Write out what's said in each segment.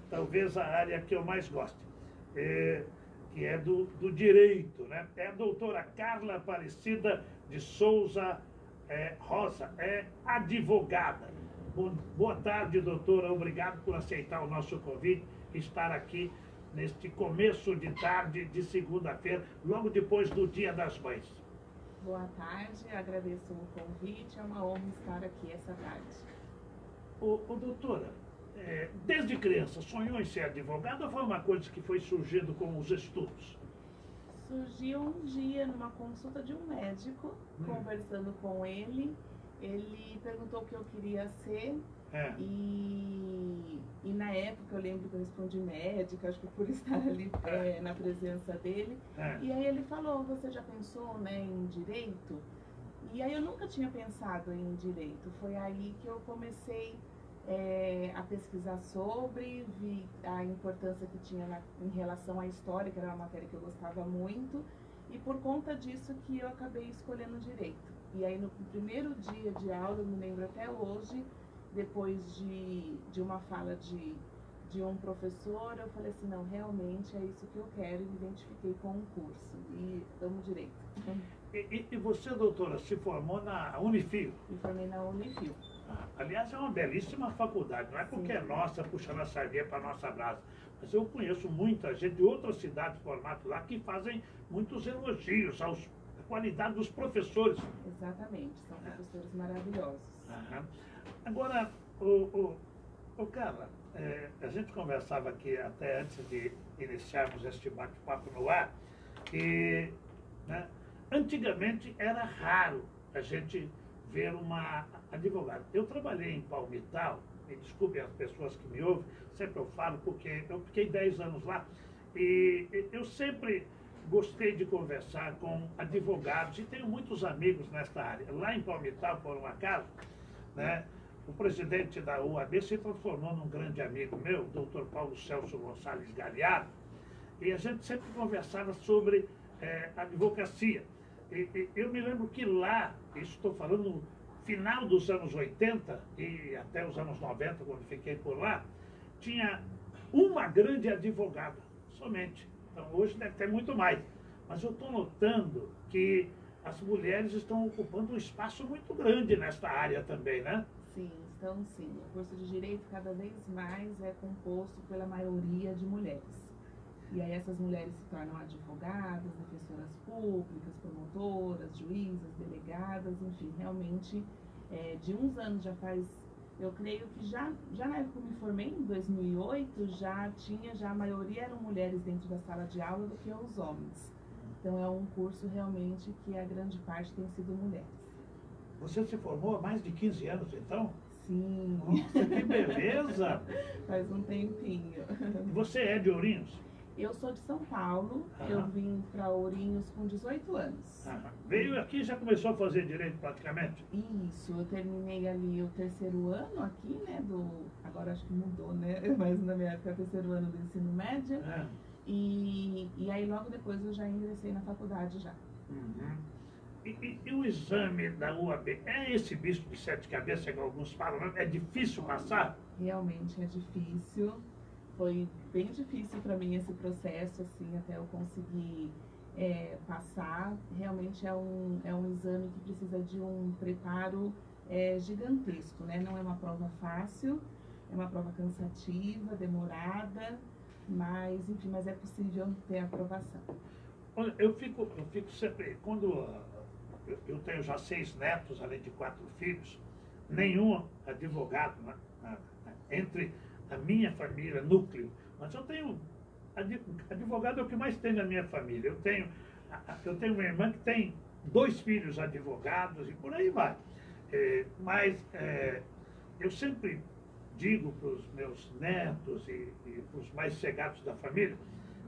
Talvez a área que eu mais gosto, que é do direito, né? É a doutora Carla Aparecida de Souza Rosa, é advogada. Boa tarde, doutora. Obrigado por aceitar o nosso convite e estar aqui neste começo de tarde de segunda-feira, logo depois do Dia das Mães. Boa tarde, agradeço o convite, é uma honra estar aqui essa tarde. Doutora, desde criança sonhou em ser advogada ou foi uma coisa que foi surgindo com os estudos? Surgiu um dia numa consulta de um médico, conversando com ele perguntou o que eu queria ser e na época eu lembro que eu respondi médica, acho que por estar ali na presença dele. E aí ele falou, você já pensou, né, em direito? E aí eu nunca tinha pensado em direito, foi aí que eu comecei a pesquisar sobre, vi a importância que tinha em relação à história, que era uma matéria que eu gostava muito, e por conta disso que eu acabei escolhendo direito. E aí no primeiro dia de aula, eu me lembro até hoje, depois de uma fala de um professor, eu falei assim, não, realmente é isso que eu quero, e me identifiquei com o curso, e amo direito. E você, doutora, se formou na Unifil? Me formei na Unifil. Aliás, é uma belíssima faculdade, não é porque é nossa, puxando a sardinha para a nossa brasa, mas eu conheço muita gente de outras cidades formadas lá que fazem muitos elogios à qualidade dos professores. Exatamente, são professores maravilhosos. Agora, Carla, a gente conversava aqui até antes de iniciarmos este bate-papo no ar, que antigamente era raro a gente ver uma advogada. Eu trabalhei em Palmital, me desculpem as pessoas que me ouvem, sempre eu falo porque eu fiquei 10 anos lá, e eu sempre gostei de conversar com advogados, e tenho muitos amigos nesta área. Lá em Palmital, por um acaso, né, o presidente da UAB se transformou num grande amigo meu, o doutor Paulo Celso Gonçalves Galhardo, e a gente sempre conversava sobre advocacia. Eu me lembro que lá, isso estou falando no final dos anos 80 e até os anos 90, quando fiquei por lá, tinha uma grande advogada, somente. Então hoje deve ter muito mais. Mas eu estou notando que as mulheres estão ocupando um espaço muito grande nesta área também, né? Sim, estão sim. O curso de Direito cada vez mais é composto pela maioria de mulheres. E aí essas mulheres se tornam advogadas, defensoras públicas, promotoras, juízas, delegadas, enfim, realmente de uns anos já faz, eu creio que já na época que eu me formei, em 2008, já a maioria eram mulheres dentro da sala de aula do que os homens. Então é um curso realmente que a grande parte tem sido mulheres. Você se formou há mais de 15 anos, então? Sim. Nossa, que beleza! Faz um tempinho. E você é de Ourinhos? Eu sou de São Paulo, eu vim para Ourinhos com 18 anos. Veio aqui e já começou a fazer direito praticamente? Isso, eu terminei ali o terceiro ano aqui, né, agora acho que mudou, né, mas na minha época, o terceiro ano do ensino médio. E aí logo depois eu já ingressei na faculdade já. E o exame da UAB, é esse bicho de 7 cabeças que alguns falam, é difícil passar? Realmente é difícil. Foi bem difícil para mim esse processo, assim, até eu conseguir passar. Realmente é um exame que precisa de um preparo gigantesco, né? Não é uma prova fácil, é uma prova cansativa, demorada, mas, enfim, mas é possível ter a aprovação. Olha, eu fico sempre, quando eu tenho já 6 netos, além de 4 filhos, nenhum advogado, entre a minha família, núcleo, mas eu tenho, advogado é o que mais tem na minha família. Eu tenho uma irmã que tem 2 filhos advogados e por aí vai. Mas eu sempre digo para os meus netos e para os mais chegados da família,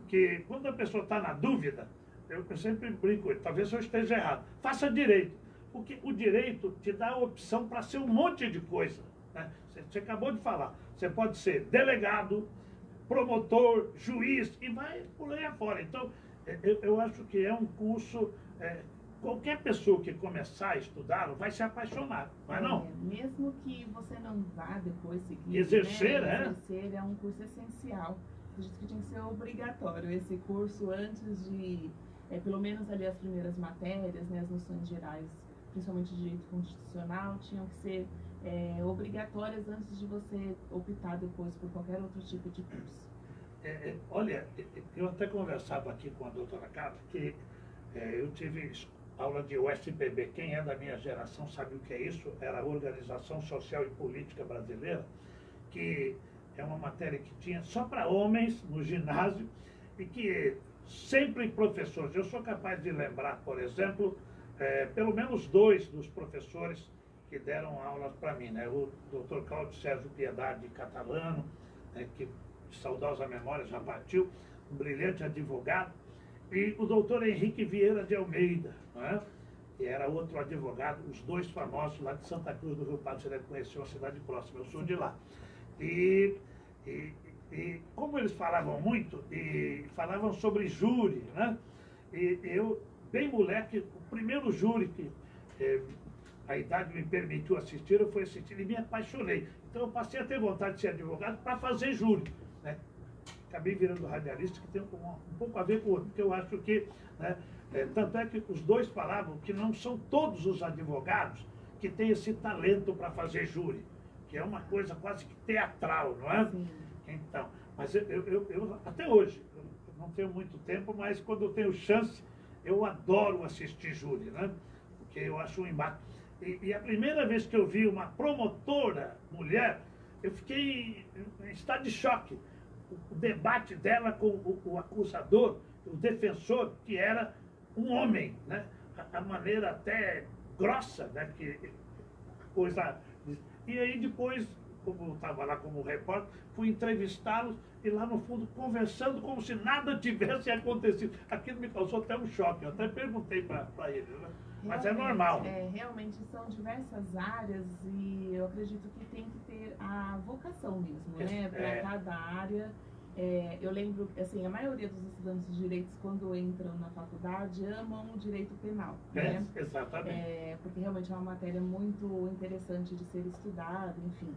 que quando a pessoa está na dúvida, eu sempre brinco, talvez eu esteja errado, faça direito, porque o direito te dá a opção para ser um monte de coisa. Você acabou de falar, você pode ser delegado, promotor, juiz, e vai por aí afora. Então, eu acho que é um curso qualquer pessoa que começar a estudá-lo vai se apaixonar, não é não? Mesmo que você não vá depois seguir, Exercer, né? Exercer é um curso essencial. Acredito que tinha que ser obrigatório esse curso antes de, pelo menos ali as primeiras matérias, né, as noções gerais, principalmente de direito constitucional, tinham que ser obrigatórias antes de você optar depois por qualquer outro tipo de curso. Olha, eu até conversava aqui com a doutora Carla que eu tive aula de USPB. Quem é da minha geração sabe o que é isso. Era a Organização Social e Política Brasileira, que é uma matéria que tinha só para homens no ginásio e que sempre professores. Eu sou capaz de lembrar, por exemplo, pelo menos 2 dos professores que deram aulas para mim, né? O doutor Cláudio Sérgio Piedade Catalano, que de saudosa memória já partiu, um brilhante advogado, e o doutor Henrique Vieira de Almeida, né? Que era outro advogado, os 2 famosos lá de Santa Cruz do Rio Pardo. Você deve conhecer, uma cidade próxima, eu sou de lá. E como eles falavam muito, e falavam sobre júri, né? E eu, bem moleque, o primeiro júri que a idade me permitiu assistir, eu fui assistir e me apaixonei. Então eu passei a ter vontade de ser advogado para fazer júri, né? Acabei virando radialista, que tem um pouco a ver com o outro, porque eu acho que, né, tanto é que os 2 falavam que não são todos os advogados que têm esse talento para fazer júri, que é uma coisa quase que teatral, não é? Sim. Então, mas eu até hoje, eu não tenho muito tempo, mas quando eu tenho chance, eu adoro assistir júri, né? Porque eu acho um embate. E a primeira vez que eu vi uma promotora mulher, eu fiquei em estado de choque. O debate dela com o acusador, o defensor, que era um homem, né? A maneira até grossa, né? Que coisa. E aí depois, como eu estava lá como repórter, fui entrevistá-los e lá no fundo conversando como se nada tivesse acontecido. Aquilo me causou até um choque. Eu até perguntei para eles, né? Mas é normal. Realmente são diversas áreas e eu acredito que tem que ter a vocação mesmo, né? Para cada área. Eu lembro, assim, a maioria dos estudantes de direitos, quando entram na faculdade, amam o direito penal, né? Exatamente. Porque realmente é uma matéria muito interessante de ser estudada, enfim.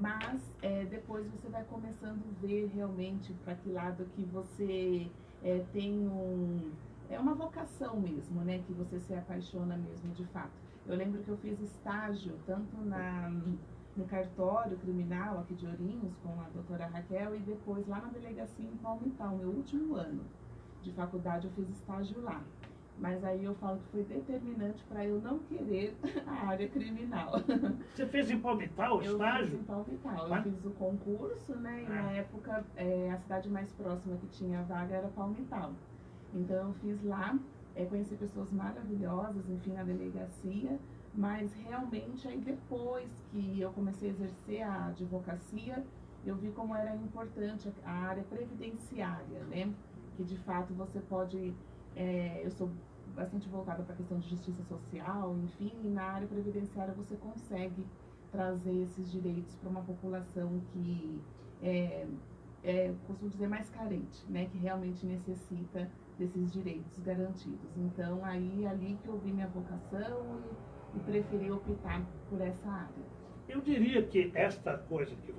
Mas depois você vai começando a ver realmente para que lado que você tem uma vocação mesmo, né? Que você se apaixona mesmo de fato. Eu lembro que eu fiz estágio tanto no cartório criminal aqui de Ourinhos com a doutora Raquel e depois lá na delegacia em Palmital, meu último ano de faculdade eu fiz estágio lá. Mas aí eu falo que foi determinante para eu não querer a área criminal. Você fez em Palmital o estágio? Eu fiz em Palmital. Eu fiz o concurso, né? E na época a cidade mais próxima que tinha vaga era Palmital. Então eu fiz lá, conheci pessoas maravilhosas, enfim, na delegacia. Mas realmente aí depois que eu comecei a exercer a advocacia, eu vi como era importante a área previdenciária, né? Que de fato você pode... eu sou bastante voltada para a questão de justiça social, enfim, e na área previdenciária você consegue trazer esses direitos para uma população que costumo dizer, mais carente, né? Que realmente necessita desses direitos garantidos. Então, ali que eu vi minha vocação e preferi optar por essa área. Eu diria que esta coisa que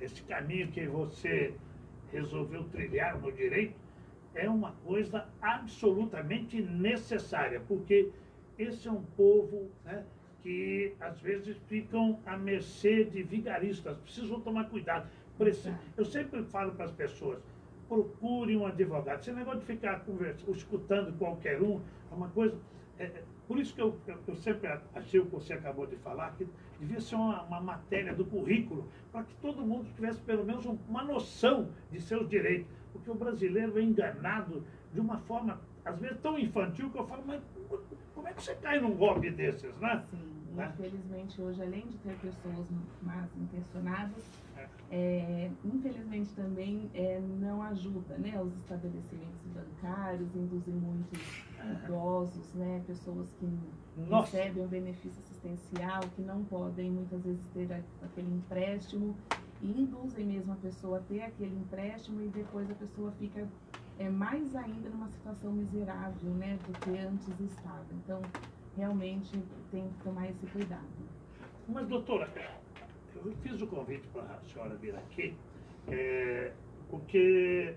esse caminho que você resolveu trilhar no direito, é uma coisa absolutamente necessária, porque esse é um povo, né, que às vezes ficam à mercê de vigaristas, precisam tomar cuidado. Eu sempre falo para as pessoas, procure um advogado. Esse negócio de ficar escutando qualquer um é uma coisa... por isso que eu sempre achei o que você acabou de falar, que devia ser uma matéria do currículo, para que todo mundo tivesse pelo menos uma noção de seus direitos. Porque o brasileiro é enganado de uma forma, às vezes, tão infantil, que eu falo, mas como é que você cai num golpe desses, né? Sim, infelizmente hoje, além de ter pessoas mal intencionadas, infelizmente também não ajuda, né? Os estabelecimentos bancários induzem muitos idosos, né? Pessoas que recebem um benefício assistencial, que não podem muitas vezes ter aquele empréstimo, e induzem mesmo a pessoa a ter aquele empréstimo e depois a pessoa fica mais ainda numa situação miserável, né, do que antes estava. Então, realmente tem que tomar esse cuidado. Mas, doutora, eu fiz o convite para a senhora vir aqui, porque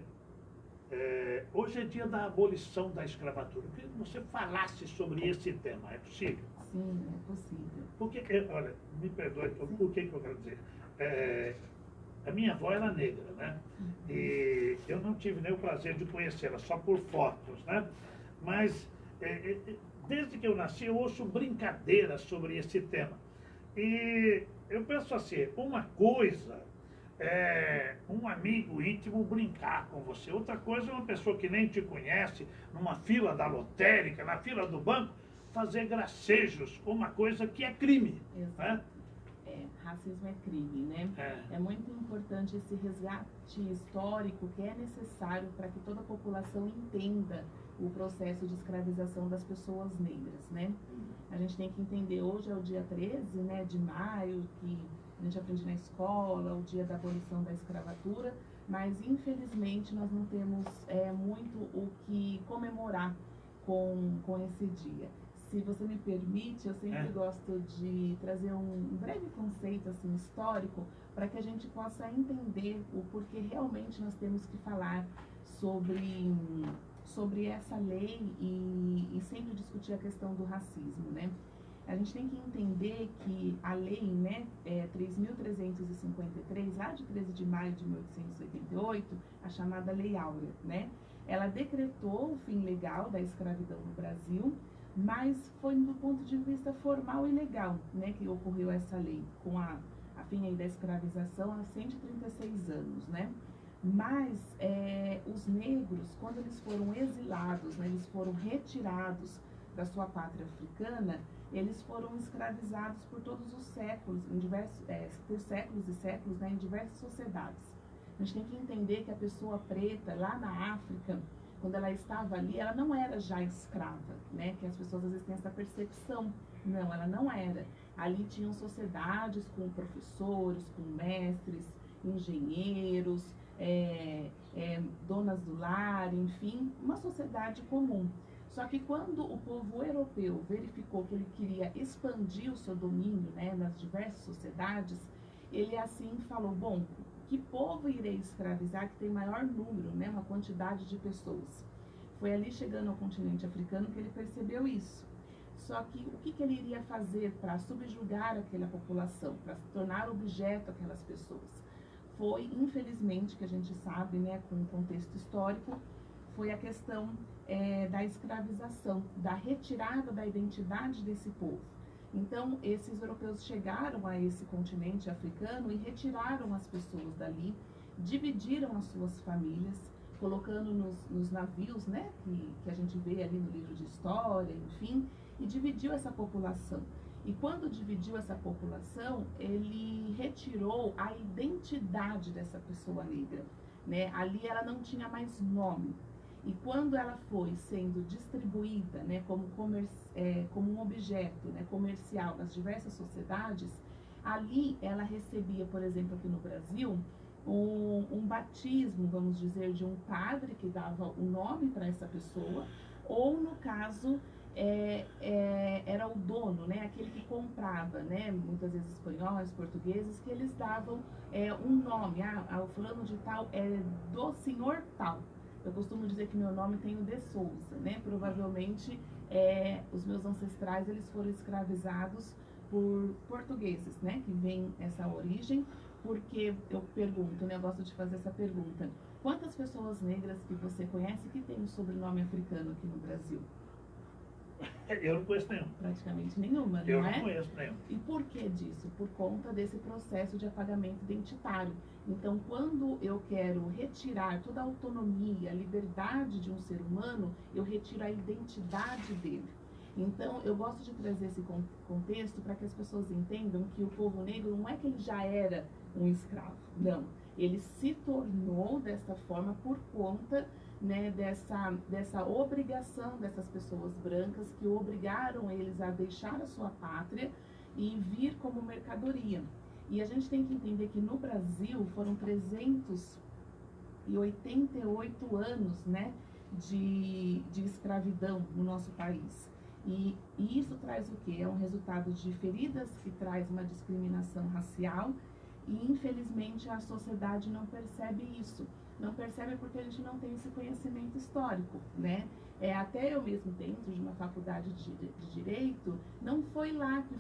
hoje é dia da abolição da escravatura. Eu queria que você falasse sobre esse tema. É possível? Sim, é possível. Porque, olha, me perdoe, o que eu quero dizer? A minha avó era negra, né? E eu não tive nem o prazer de conhecê-la, só por fotos, né? Mas, desde que eu nasci, eu ouço brincadeiras sobre esse tema. E eu penso assim, uma coisa é um amigo íntimo brincar com você, outra coisa é uma pessoa que nem te conhece, numa fila da lotérica, na fila do banco, fazer gracejos com uma coisa que é crime. Né? Racismo é crime, né? É muito importante esse resgate histórico que é necessário para que toda a população entenda o processo de escravização das pessoas negras, né? A gente tem que entender, hoje é o dia 13, né, de maio, que a gente aprende na escola, o dia da abolição da escravatura, mas infelizmente nós não temos muito o que comemorar com esse dia. Se você me permite, eu sempre gosto de trazer um breve conceito assim, histórico para que a gente possa entender o porquê realmente nós temos que falar sobre essa lei e sempre discutir a questão do racismo, né? A gente tem que entender que a lei, né, 3.353, lá de 13 de maio de 1888, a chamada Lei Áurea, né? Ela decretou o fim legal da escravidão no Brasil, mas foi do ponto de vista formal e legal, né, que ocorreu essa lei, com a fim aí da escravização há 136 anos, né? Mas os negros, quando eles foram exilados, né, eles foram retirados da sua pátria africana, eles foram escravizados por todos os séculos, por séculos e séculos, né, em diversas sociedades. A gente tem que entender que a pessoa preta, lá na África, quando ela estava ali, ela não era já escrava, né? Que as pessoas às vezes têm essa percepção. Não, ela não era. Ali tinham sociedades com professores, com mestres, engenheiros, donas do lar, enfim, uma sociedade comum. Só que quando o povo europeu verificou que ele queria expandir o seu domínio, né, nas diversas sociedades, ele assim falou, bom, que povo irei escravizar que tem maior número, né, uma quantidade de pessoas? Foi ali chegando ao continente africano que ele percebeu isso. Só que o que ele iria fazer para subjugar aquela população, para tornar objeto aquelas pessoas? Foi, infelizmente, que a gente sabe, né, com o contexto histórico, foi a questão da escravização, da retirada da identidade desse povo. Então, esses europeus chegaram a esse continente africano e retiraram as pessoas dali, dividiram as suas famílias, colocando nos navios, né, que a gente vê ali no livro de história, enfim, e dividiu essa população. E quando dividiu essa população, ele retirou a identidade dessa pessoa negra, né? Ali ela não tinha mais nome. E quando ela foi sendo distribuída, né, como um objeto, né, comercial nas diversas sociedades, ali ela recebia, por exemplo, aqui no Brasil, um batismo, vamos dizer, de um padre que dava o nome para essa pessoa, ou no caso era o dono, né, aquele que comprava, né, muitas vezes espanhóis, portugueses, que eles davam um nome, o fulano de tal é do senhor tal. Eu costumo dizer que meu nome tem o de Souza, né? Provavelmente os meus ancestrais eles foram escravizados por portugueses, né? Que vem essa origem, porque eu pergunto, né? Eu gosto de fazer essa pergunta. Quantas pessoas negras que você conhece que tem um sobrenome africano aqui no Brasil? Eu não conheço nenhum. Praticamente nenhuma, não é? Eu não conheço nenhum. E por que disso? Por conta desse processo de apagamento identitário. Então, quando eu quero retirar toda a autonomia, a liberdade de um ser humano, eu retiro a identidade dele. Então, eu gosto de trazer esse contexto para que as pessoas entendam que o povo negro não é que ele já era um escravo, não. Ele se tornou dessa forma por conta, né, dessa obrigação dessas pessoas brancas que obrigaram eles a deixar a sua pátria e vir como mercadoria. E a gente tem que entender que no Brasil foram 300 188 anos, né, de escravidão no nosso país. E isso traz o quê? É um resultado de feridas que traz uma discriminação racial e, infelizmente, a sociedade não percebe isso. Não percebe porque a gente não tem esse conhecimento histórico, né? Até eu mesmo dentro de uma faculdade de Direito, não foi lá que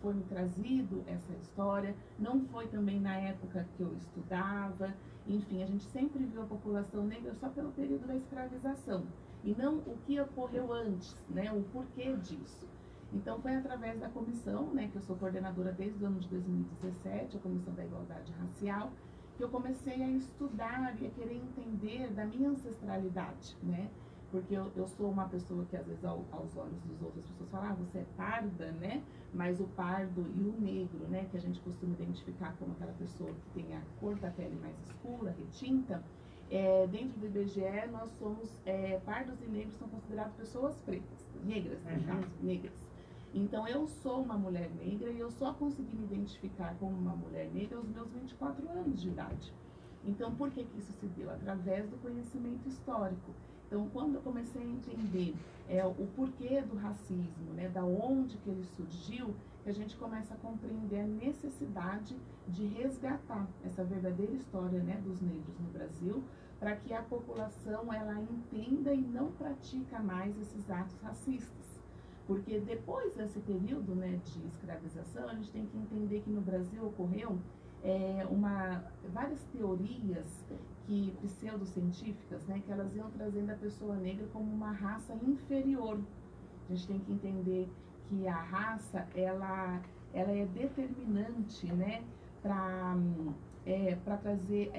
foi me trazido essa história, não foi também na época que eu estudava. Enfim, a gente sempre viu a população negra só pelo período da escravização e não o que ocorreu antes, né, o porquê disso. Então foi através da comissão, né, que eu sou coordenadora desde o ano de 2017, a Comissão da Igualdade Racial, que eu comecei a estudar e a querer entender da minha ancestralidade, né, porque eu sou uma pessoa que às vezes aos olhos dos outros as pessoas falam, você é parda, né, mas o pardo e o negro, né, que a gente costuma identificar como aquela pessoa que tem a cor da pele mais escura, retinta, dentro do IBGE, nós somos, pardos e negros são considerados pessoas pretas, negras, no caso, negras. Então, eu sou uma mulher negra e eu só consegui me identificar como uma mulher negra aos meus 24 anos de idade. Então, por que isso se deu? Através do conhecimento histórico. Então, quando eu comecei a entender o porquê do racismo, né, da onde que ele surgiu, a gente começa a compreender a necessidade de resgatar essa verdadeira história, né, dos negros no Brasil, para que a população ela entenda e não pratica mais esses atos racistas. Porque depois desse período, né, de escravização, a gente tem que entender que no Brasil ocorreu várias teorias pseudocientíficas, né, que elas iam trazendo a pessoa negra como uma raça inferior. A gente tem que entender que a raça ela é determinante, né, para trazer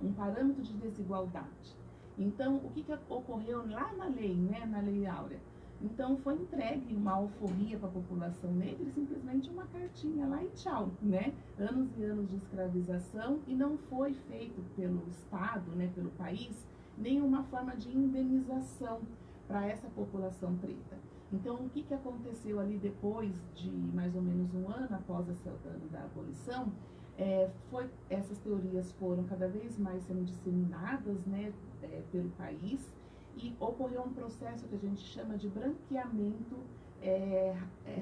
um parâmetro de desigualdade. Então, o que ocorreu lá na lei, né, na Lei Áurea? Então, foi entregue uma alforria para a população negra e simplesmente uma cartinha lá e tchau, né? Anos e anos de escravização e não foi feito pelo Estado, né, pelo país, nenhuma forma de indenização para essa população preta. Então, o que aconteceu ali depois de mais ou menos um ano após esse ano da abolição, essas teorias foram cada vez mais sendo disseminadas, né, pelo país, e ocorreu um processo que a gente chama de branqueamento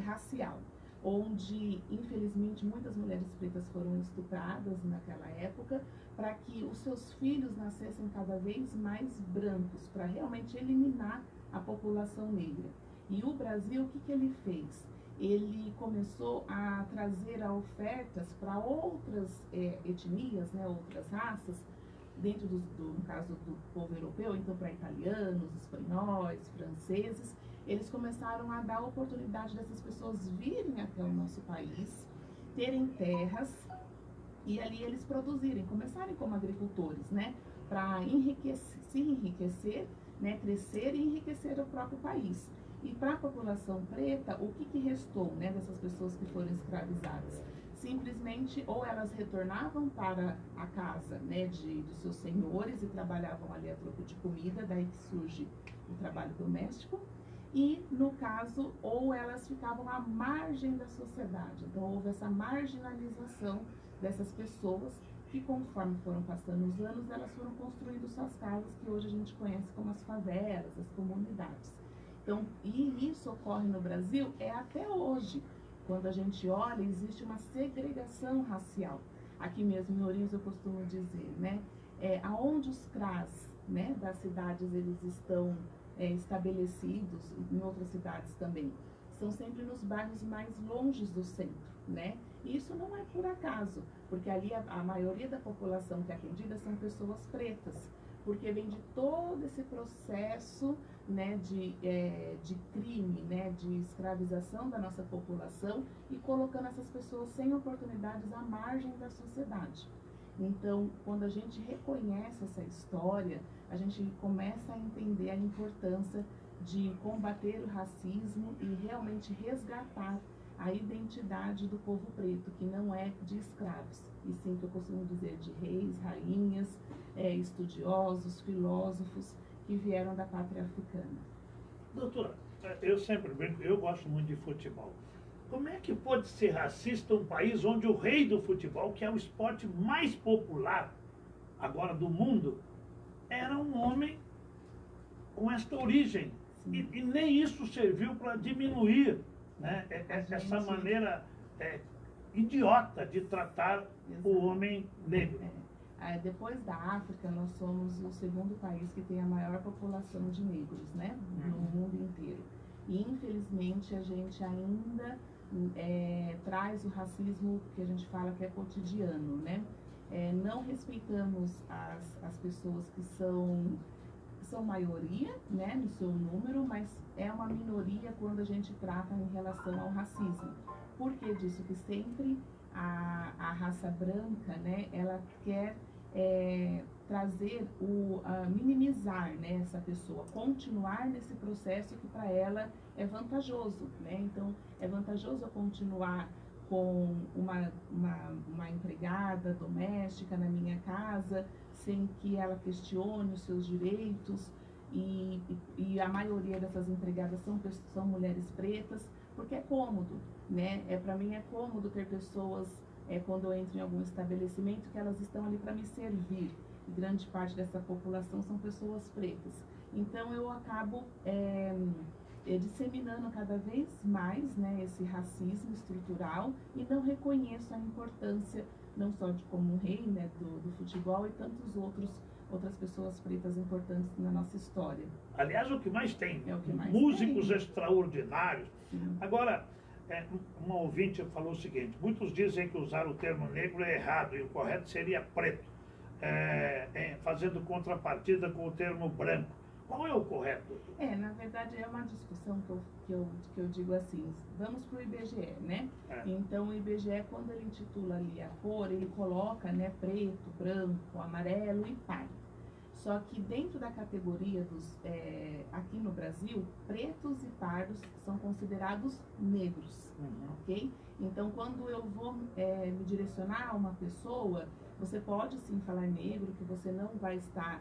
racial, onde, infelizmente, muitas mulheres pretas foram estupradas naquela época para que os seus filhos nascessem cada vez mais brancos, para realmente eliminar a população negra. E o Brasil, o que ele fez? Ele começou a trazer ofertas para outras etnias, né, outras raças, dentro no caso do povo europeu, então para italianos, espanhóis, franceses, eles começaram a dar oportunidade dessas pessoas virem até o nosso país, terem terras e ali eles produzirem, começarem como agricultores, né, para se enriquecer, né, crescer e enriquecer o próprio país. E para a população preta, o que restou, né, dessas pessoas que foram escravizadas? Simplesmente, ou elas retornavam para a casa, né, dos seus senhores e trabalhavam ali a troco de comida, daí que surge o trabalho doméstico, e, no caso, ou elas ficavam à margem da sociedade. Então, houve essa marginalização dessas pessoas que, conforme foram passando os anos, elas foram construindo suas casas, que hoje a gente conhece como as favelas, as comunidades. Então, e isso ocorre no Brasil até hoje. Quando a gente olha, existe uma segregação racial. Aqui mesmo em Ourinhos eu costumo dizer, né, aonde os CRAS, né, das cidades eles estão estabelecidos, em outras cidades também, são sempre nos bairros mais longes do centro, né? E isso não é por acaso, porque ali a maioria da população que é atendida são pessoas pretas, porque vem de todo esse processo, né, de crime, né, de escravização da nossa população e colocando essas pessoas sem oportunidades à margem da sociedade. Então, quando a gente reconhece essa história, a gente começa a entender a importância de combater o racismo e realmente resgatar a identidade do povo preto, que não é de escravos, e sim, que eu costumo dizer, de reis, rainhas, estudiosos, filósofos que vieram da pátria africana. Doutora, eu gosto muito de futebol. Como é que pode ser racista um país onde o rei do futebol, que é o esporte mais popular, agora do mundo, era um homem com esta origem. E nem isso serviu para diminuir, né, essa maneira idiota de tratar o homem negro. Depois da África, nós somos o segundo país que tem a maior população de negros, né, no mundo inteiro. E, infelizmente, a gente ainda traz o racismo que a gente fala que é cotidiano, né? Não respeitamos as pessoas que são maioria, né, no seu número, mas é uma minoria quando a gente trata em relação ao racismo. Por que disso? Que sempre a raça branca, né, ela quer trazer minimizar, né, essa pessoa, continuar nesse processo que para ela é vantajoso, né? Então, é vantajoso eu continuar com uma empregada doméstica na minha casa, sem que ela questione os seus direitos, e a maioria dessas empregadas são mulheres pretas, porque é cômodo, né? Para mim é cômodo ter pessoas, quando eu entro em algum estabelecimento, que elas estão ali para me servir. E grande parte dessa população são pessoas pretas. Então eu acabo disseminando cada vez mais, né, esse racismo estrutural, e não reconheço a importância não só de como um rei, né, do futebol, e tantos outras pessoas pretas importantes na nossa história. Aliás, o que mais tem, o que mais músicos tem. Extraordinários. Sim. Agora, uma ouvinte falou o seguinte: muitos dizem que usar o termo negro é errado e o correto seria preto, fazendo contrapartida com o termo branco. Qual é o correto? Na verdade, é uma discussão que eu digo assim, vamos para o IBGE, né? Então, o IBGE, quando ele intitula ali a cor, ele coloca, né, preto, branco, amarelo e pardo. Só que dentro da categoria aqui no Brasil, pretos e pardos são considerados negros, ok? Então, quando eu vou me direcionar a uma pessoa, você pode sim falar negro, que você não vai estar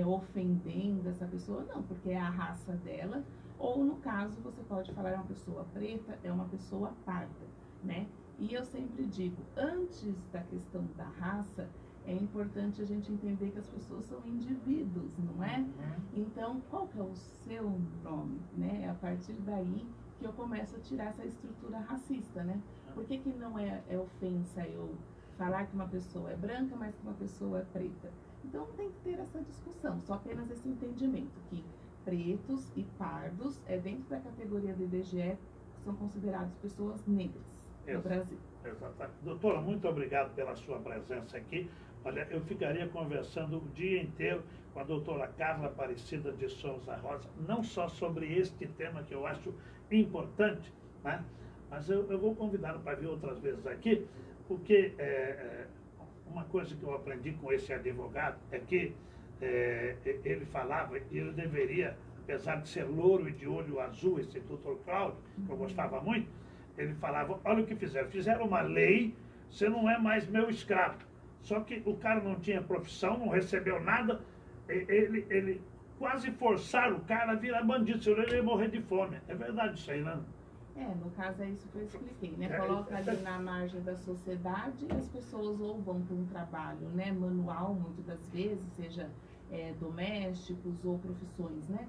ofendendo essa pessoa, não, porque é a raça dela, ou no caso você pode falar é uma pessoa preta, é uma pessoa parda, né? E eu sempre digo, antes da questão da raça, é importante a gente entender que as pessoas são indivíduos, não é? Então, qual que é o seu nome, né? É a partir daí que eu começo a tirar essa estrutura racista, né? Por que não é ofensa eu falar que uma pessoa é branca, mas que uma pessoa é preta? Então tem que ter essa discussão, só apenas esse entendimento que pretos e pardos dentro da categoria do IBGE são considerados pessoas negras no Brasil. Exatamente. Doutora, muito obrigado pela sua presença aqui. Olha, eu ficaria conversando o dia inteiro com a doutora Carla Aparecida de Souza Rosa, não só sobre este tema que eu acho importante, né? Mas eu vou convidá-la para vir outras vezes aqui, porque uma coisa que eu aprendi com esse advogado é que ele falava, e ele deveria, apesar de ser louro e de olho azul, esse doutor Cláudio, que eu gostava muito, ele falava, olha o que fizeram uma lei, você não é mais meu escravo. Só que o cara não tinha profissão, não recebeu nada, ele quase forçaram o cara a virar bandido, senão ele ia morrer de fome. É verdade isso aí, né? No caso é isso que eu expliquei, né? Coloca ali na margem da sociedade e as pessoas ou vão para um trabalho, né, manual, muitas das vezes, seja domésticos ou profissões, né,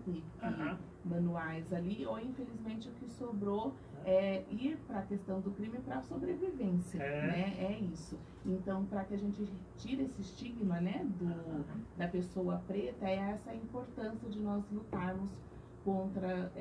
manuais ali, ou infelizmente o que sobrou é ir para a questão do crime para a sobrevivência, né? É isso. Então, para que a gente tire esse estigma, né, da pessoa preta, é essa a importância de nós lutarmos contra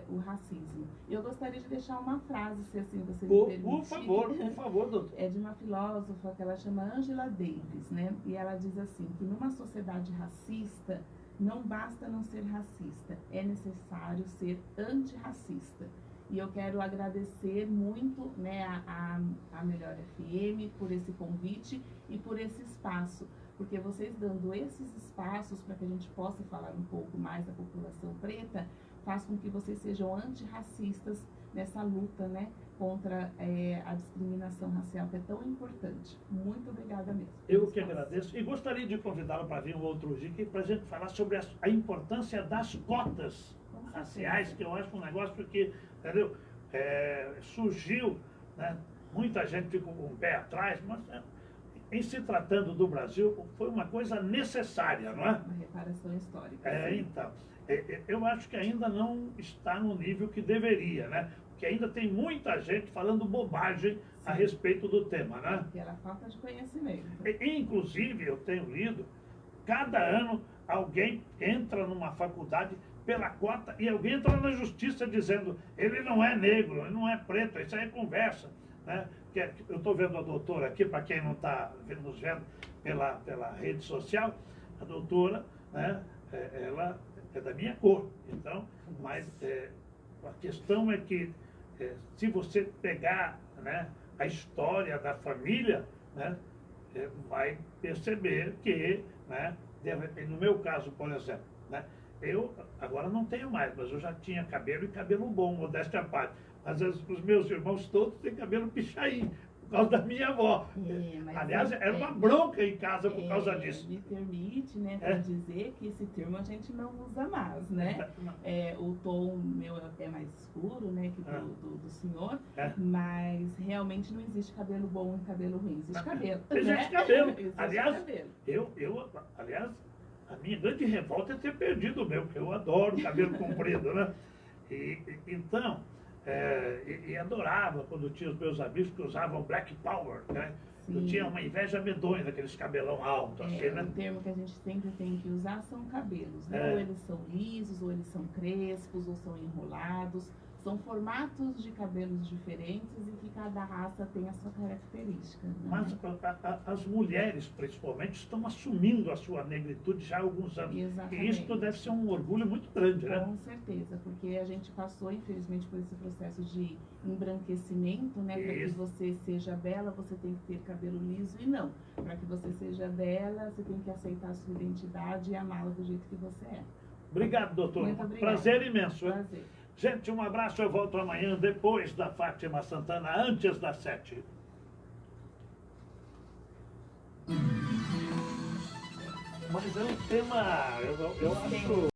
o racismo. Eu gostaria de deixar uma frase, se assim você me permitir. Por favor, doutor. É de uma filósofa que ela chama Angela Davis, né? E ela diz assim, que numa sociedade racista, não basta não ser racista, é necessário ser antirracista. E eu quero agradecer muito, né, a Melhor FM por esse convite e por esse espaço, porque vocês dando esses espaços para que a gente possa falar um pouco mais da população preta, faz com que vocês sejam antirracistas nessa luta, né, contra a discriminação racial, que é tão importante. Muito obrigada mesmo. Eu que agradeço e gostaria de convidá-la para vir um outro dia para a gente falar sobre a importância das cotas raciais, que eu acho um negócio que, entendeu, surgiu, né, muita gente ficou com o pé atrás, mas em se tratando do Brasil, foi uma coisa necessária, não é? Uma reparação histórica. Então, eu acho que ainda não está no nível que deveria, né? Porque ainda tem muita gente falando bobagem a respeito do tema, né? Pela falta de conhecimento. Inclusive, eu tenho lido, cada ano alguém entra numa faculdade pela cota e alguém entra na justiça dizendo ele não é negro, ele não é preto, isso aí é conversa, né? Eu estou vendo a doutora aqui, para quem não está nos vendo pela rede social, a doutora, né, ela é da minha cor, então, mas a questão é que se você pegar, né, a história da família, né, vai perceber que, né, no meu caso, por exemplo, né, eu agora não tenho mais, mas eu já tinha cabelo e cabelo bom, modéstia à parte. Mas os meus irmãos todos têm cabelo pichain, por causa da minha avó. Aliás, era uma bronca em casa por causa disso. Me permite, né, dizer que esse termo a gente não usa mais, né? O tom meu é mais escuro, né, que do senhor, mas realmente não existe cabelo bom e cabelo ruim, existe cabelo. Existe cabelo. Existe Aliás, cabelo. aliás, a minha grande revolta é ter perdido o meu, porque eu adoro cabelo comprido, né? Então, e adorava quando tinha os meus amigos que usavam Black Power, né? Sim. Eu tinha uma inveja medonha daqueles cabelão alto, assim, né? O termo que a gente sempre tem que usar são cabelos, né? Ou eles são lisos, ou eles são crespos, ou são enrolados. São formatos de cabelos diferentes e que cada raça tem a sua característica. Né? Mas as mulheres, principalmente, estão assumindo a sua negritude já há alguns anos. Exatamente. E isso deve ser um orgulho muito grande, né? Com certeza, porque a gente passou, infelizmente, por esse processo de embranquecimento, né? Para que você seja bela, você tem que ter cabelo liso e não. Para que você seja bela, você tem que aceitar a sua identidade e amá-la do jeito que você é. Obrigado, doutor. Muito obrigado. Prazer imenso. Prazer. Gente, um abraço, eu volto amanhã, depois da Fátima Santana, antes das 7. Mas é um tema, eu acho...